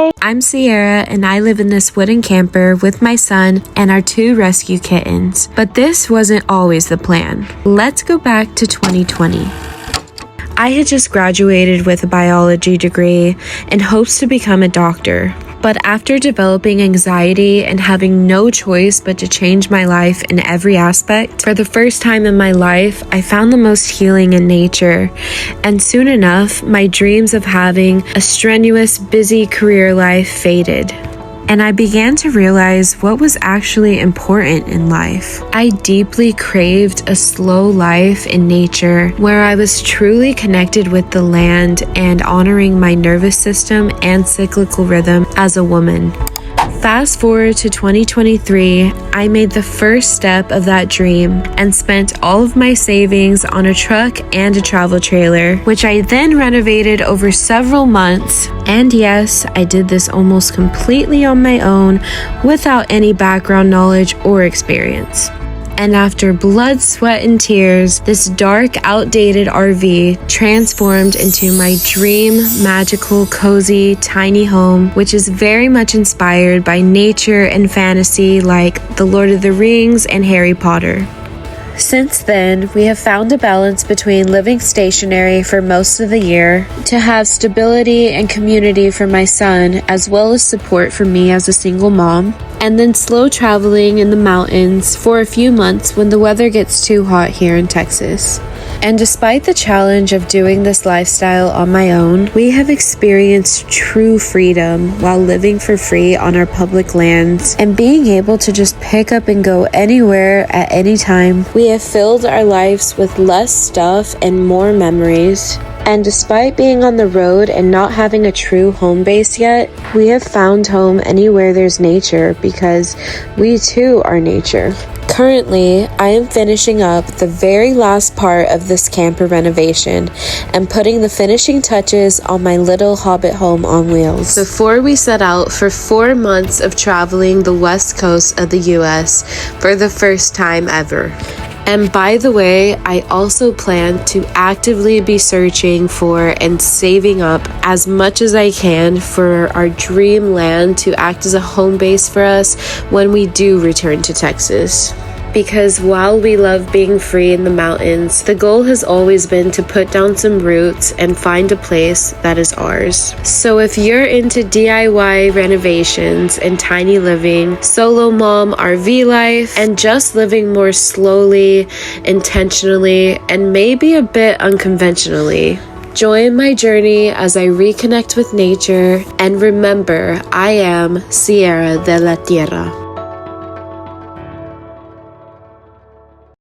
Hi, I'm Sierra and I live in this wooden camper with my son and our 2 rescue kittens. But this wasn't always the plan. Let's go back to 2020. I had just graduated with a biology degree in hopes to become a doctor. But after developing anxiety and having no choice but to change my life in every aspect, for the first time in my life, I found the most healing in nature. And soon enough, my dreams of having a strenuous, busy career life faded. And I began to realize what was actually important in life. I deeply craved a slow life in nature where I was truly connected with the land and honoring my nervous system and cyclical rhythm as a woman. Fast forward to 2023, I made the first step of that dream and spent all of my savings on a truck and a travel trailer, which I then renovated over several months. And yes, I did this almost completely on my own without any background knowledge or experience. And after blood, sweat, and tears, this dark, outdated RV transformed into my dream, magical, cozy, tiny home, which is very much inspired by nature and fantasy like The Lord of the Rings and Harry Potter. Since then, we have found a balance between living stationary for most of the year to have stability and community for my son, as well as support for me as a single mom, and then slow traveling in the mountains for a few months when the weather gets too hot here in Texas. And despite the challenge of doing this lifestyle on my own, we have experienced true freedom while living for free on our public lands and being able to just pick up and go anywhere at any time. We have filled our lives with less stuff and more memories. And despite being on the road and not having a true home base yet, we have found home anywhere there's nature because we too are nature. Currently, I am finishing up the very last part of this camper renovation and putting the finishing touches on my little hobbit home on wheels before we set out for 4 months of traveling the west coast of the US for the first time ever. And by the way, I also plan to actively be searching for and saving up as much as I can for our dream land to act as a home base for us when we do return to Texas. Because while we love being free in the mountains, the goal has always been to put down some roots and find a place that is ours. So if you're into DIY renovations and tiny living, solo mom RV life, and just living more slowly, intentionally, and maybe a bit unconventionally, join my journey as I reconnect with nature and remember, I am Sierra de la Tierra.